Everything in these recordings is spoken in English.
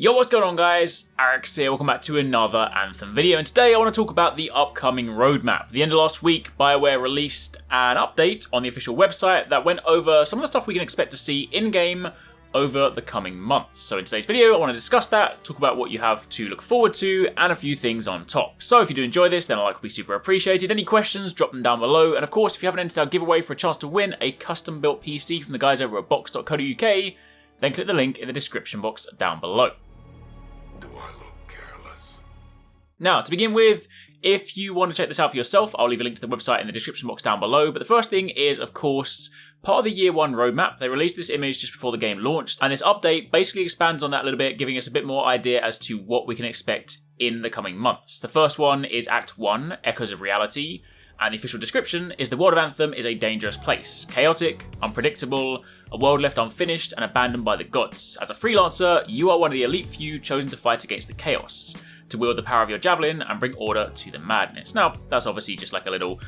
Yo, what's going on guys? Arekkz here, welcome back to another Anthem video, and today I want to talk about the upcoming roadmap. At the end of last week, BioWare released an update on the official website that went over some of the stuff we can expect to see in-game over the coming months. So in today's video, I want to discuss that, talk about what you have to look forward to, and a few things on top. So if you do enjoy this, then a like would be super appreciated. Any questions, drop them down below. And of course, if you haven't entered our giveaway for a chance to win a custom-built PC from the guys over at box.co.uk, then click the link in the description box down below. Do I look careless? Now, to begin with, if you want to check this out for yourself, I'll leave a link to the website in the description box down below. But the first thing is, of course, part of the Year 1 roadmap. They released this image just before the game launched, and this update basically expands on that a little bit, giving us a bit more idea as to what we can expect in the coming months. The first one is Act 1, Echoes of Reality, and the official description is the world of Anthem is a dangerous place. Chaotic, unpredictable, a world left unfinished and abandoned by the gods. As a freelancer, you are one of the elite few chosen to fight against the chaos, to wield the power of your javelin and bring order to the madness. Now, that's obviously just like a little,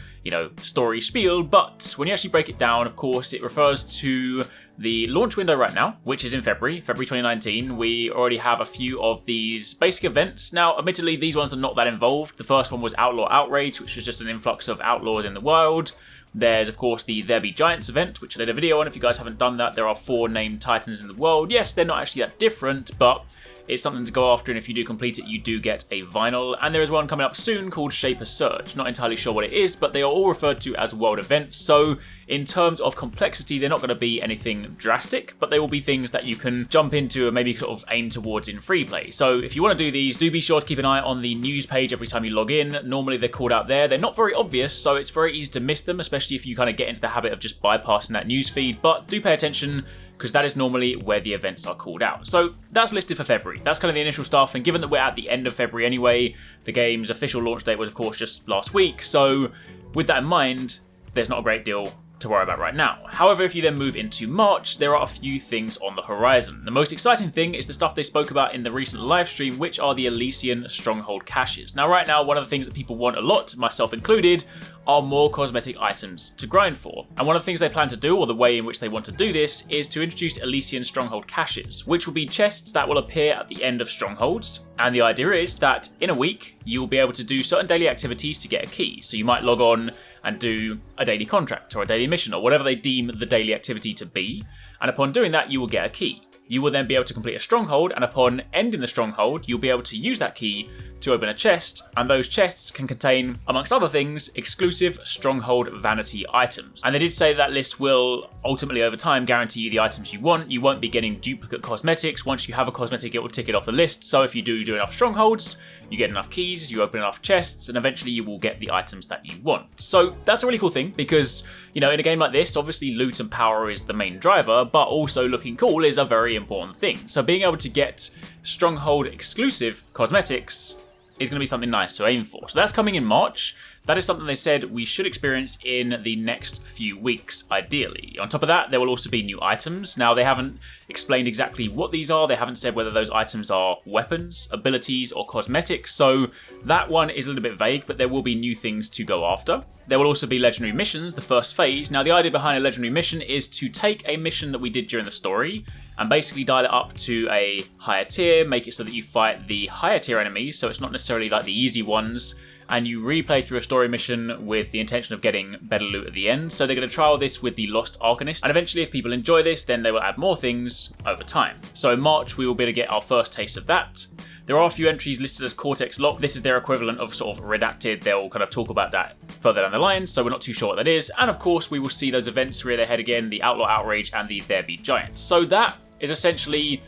story spiel, but when you actually break it down, of course, it refers to the launch window right now, which is in February 2019. We already have a few of these basic events. Now, admittedly, these ones are not that involved. The first one was Outlaw Outrage, which was just an influx of outlaws in the wild. There's, of course, the There Be Giants event, which I did a video on. If you guys haven't done that, there are 4 named titans in the world. Yes, they're not actually that different, but it's something to go after, and if you do complete it, you do get a vinyl. And there is one coming up soon called Shape a Surge. Not entirely sure what it is, but they are all referred to as world events. So in terms of complexity, they're not going to be anything drastic, but they will be things that you can jump into and maybe sort of aim towards in free play. So if you want to do these, do be sure to keep an eye on the news page every time you log in. Normally they're called out there. They're not very obvious, so it's very easy to miss them, especially if you kind of get into the habit of just bypassing that news feed. But do pay attention, because that is normally where the events are called out. So that's listed for February. That's kind of the initial stuff, and given that we're at the end of February anyway, the game's official launch date was of course just last week, so with that in mind, there's not a great deal to worry about right now. However, if you then move into March, there are a few things on the horizon. The most exciting thing is the stuff they spoke about in the recent live stream, which are the Elysium Stronghold caches. Now right now, one of the things that people want a lot, myself included, are more cosmetic items to grind for. And one of the things they plan to do, or the way in which they want to do this, is to introduce Elysium Stronghold caches, which will be chests that will appear at the end of Strongholds. And the idea is that in a week, you will be able to do certain daily activities to get a key. So you might log on and do a daily contract or a daily mission or whatever they deem the daily activity to be. And upon doing that, you will get a key. You will then be able to complete a stronghold, and upon ending the stronghold, you'll be able to use that key to open a chest, and those chests can contain, amongst other things, exclusive Stronghold vanity items. And they did say that list will ultimately, over time, guarantee you the items you want. You won't be getting duplicate cosmetics. Once you have a cosmetic, it will tick it off the list. So if you do enough strongholds, you get enough keys, you open enough chests, and eventually you will get the items that you want. So that's a really cool thing, because, in a game like this, obviously loot and power is the main driver, but also looking cool is a very important thing. So being able to get Stronghold exclusive cosmetics is going to be something nice to aim for. So that's coming in March. That is something they said we should experience in the next few weeks, ideally. On top of that, there will also be new items. Now, they haven't explained exactly what these are. They haven't said whether those items are weapons, abilities, or cosmetics. So that one is a little bit vague, but there will be new things to go after. There will also be legendary missions, the first phase. Now, the idea behind a legendary mission is to take a mission that we did during the story and basically dial it up to a higher tier, make it so that you fight the higher tier enemies, so it's not necessarily like the easy ones, and you replay through a story mission with the intention of getting better loot at the end. So they're going to trial this with the Lost Arcanist, and eventually if people enjoy this, then they will add more things over time. So in March, we will be able to get our first taste of that. There are a few entries listed as Cortex Lock. This is their equivalent of sort of redacted. They'll kind of talk about that further down the line, so we're not too sure what that is. And of course, we will see those events rear their head again, the Outlaw Outrage and the There Be Giants. So that is essentially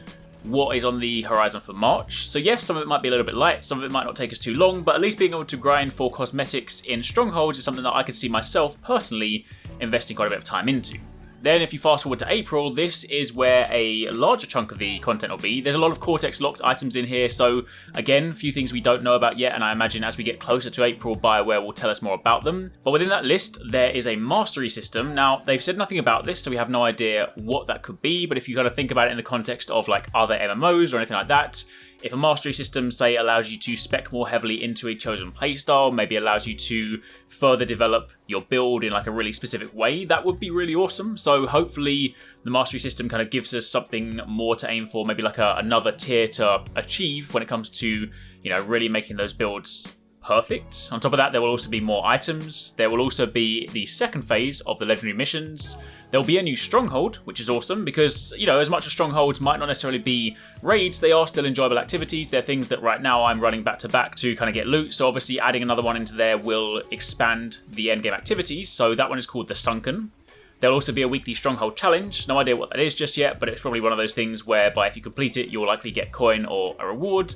what is on the horizon for March. So yes, some of it might be a little bit light, some of it might not take us too long, but at least being able to grind for cosmetics in Strongholds is something that I could see myself personally investing quite a bit of time into. Then if you fast forward to April, this is where a larger chunk of the content will be. There's a lot of Cortex locked items in here, so again, a few things we don't know about yet, and I imagine as we get closer to April, BioWare will tell us more about them. But within that list, there is a mastery system. Now, they've said nothing about this, so we have no idea what that could be, but if you kind of think about it in the context of like other MMOs or anything like that, if a mastery system, say, allows you to spec more heavily into a chosen playstyle, maybe allows you to further develop your build in like a really specific way, that would be really awesome. So hopefully the mastery system kind of gives us something more to aim for, maybe like another tier to achieve when it comes to, you know, really making those builds perfect. On top of that, there will also be more items. There will also be the second phase of the legendary missions. There'll be a new Stronghold, which is awesome because, you know, as much as Strongholds might not necessarily be raids, they are still enjoyable activities. They're things that right now I'm running back to back to kind of get loot. So obviously adding another one into there will expand the endgame activities. So that one is called the Sunken. There'll also be a weekly Stronghold challenge. No idea what that is just yet, but it's probably one of those things whereby if you complete it, you'll likely get coin or a reward.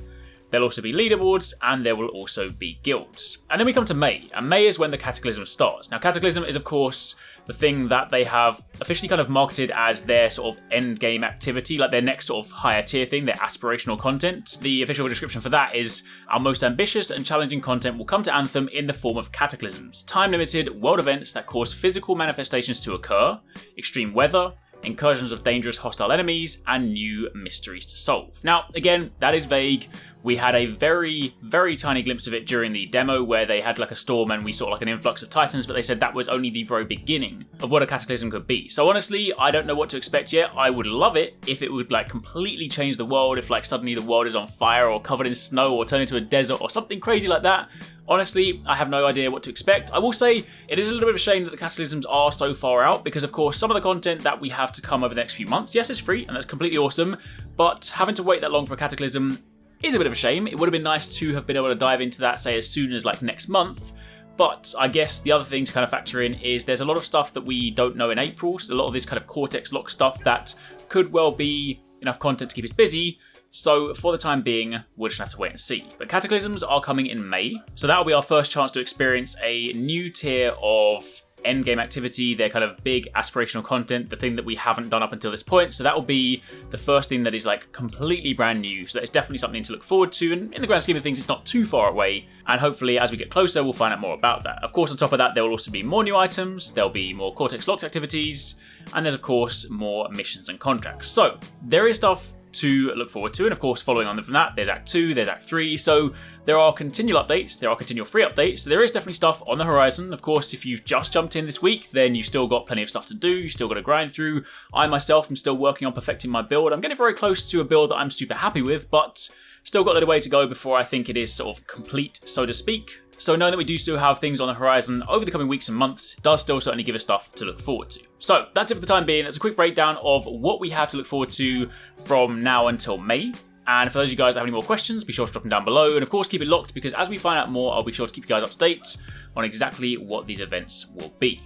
There'll also be leaderboards, and there will also be guilds. And then we come to May, and May is when the Cataclysm starts. Now, Cataclysm is, of course, the thing that they have officially kind of marketed as their sort of end game activity, like their next sort of higher tier thing, their aspirational content. The official description for that is, our most ambitious and challenging content will come to Anthem in the form of Cataclysms, time-limited world events that cause physical manifestations to occur, extreme weather, incursions of dangerous hostile enemies, and new mysteries to solve. Now, again, that is vague. We had a very, very tiny glimpse of it during the demo where they had like a storm and we saw like an influx of titans, but they said that was only the very beginning of what a cataclysm could be. So honestly, I don't know what to expect yet. I would love it if it would like completely change the world, if like suddenly the world is on fire or covered in snow or turn into a desert or something crazy like that. Honestly, I have no idea what to expect. I will say it is a little bit of a shame that the Cataclysms are so far out because, of course, some of the content that we have to come over the next few months, yes, it's free and that's completely awesome, but having to wait that long for a Cataclysm is a bit of a shame. It would have been nice to have been able to dive into that, say, as soon as like next month. But I guess the other thing to kind of factor in is there's a lot of stuff that we don't know in April. So a lot of this kind of Cortex lock stuff that could well be enough content to keep us busy. So for the time being, we'll just have to wait and see. But Cataclysms are coming in May. So that'll be our first chance to experience a new tier of endgame activity, their kind of big aspirational content, the thing that we haven't done up until this point. So that will be the first thing that is like completely brand new. So that is definitely something to look forward to. And in the grand scheme of things, it's not too far away. And hopefully as we get closer, we'll find out more about that. Of course, on top of that, there will also be more new items. There'll be more Cortex locked activities. And there's of course more missions and contracts. So there is stuff to look forward to, and of course following on from that there's Act 2, there's Act 3, so there are continual updates, there are continual free updates, so there is definitely stuff on the horizon. Of course, if you've just jumped in this week, then you've still got plenty of stuff to do, you've still got to grind through. I myself am still working on perfecting my build. I'm getting very close to a build that I'm super happy with, but still got a little way to go before I think it is sort of complete, so to speak. So knowing that we do still have things on the horizon over the coming weeks and months does still certainly give us stuff to look forward to. So that's it for the time being. That's a quick breakdown of what we have to look forward to from now until May. And for those of you guys that have any more questions, be sure to drop them down below. And of course, keep it locked because as we find out more, I'll be sure to keep you guys up to date on exactly what these events will be.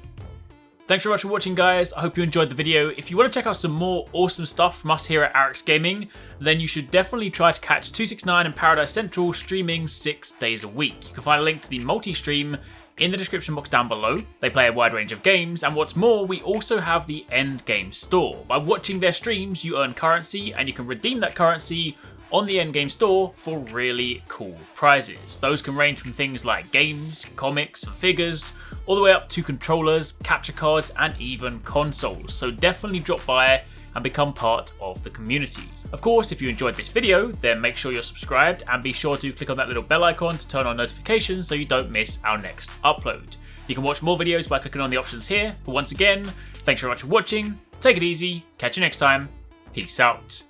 Thanks very much for watching, guys. I hope you enjoyed the video. If you want to check out some more awesome stuff from us here at Arekkz Gaming, then you should definitely try to catch TwoSixNine and Paradise Central streaming 6 days a week. You can find a link to the multi-stream in the description box down below. They play a wide range of games, and what's more, we also have the end game store. By watching their streams, you earn currency, and you can redeem that currency on the endgame store for really cool prizes. Those can range from things like games, comics, and figures, all the way up to controllers, capture cards, and even consoles. So definitely drop by and become part of the community. Of course, if you enjoyed this video, then make sure you're subscribed and be sure to click on that little bell icon to turn on notifications so you don't miss our next upload. You can watch more videos by clicking on the options here, but once again, thanks very much for watching, take it easy, catch you next time, peace out.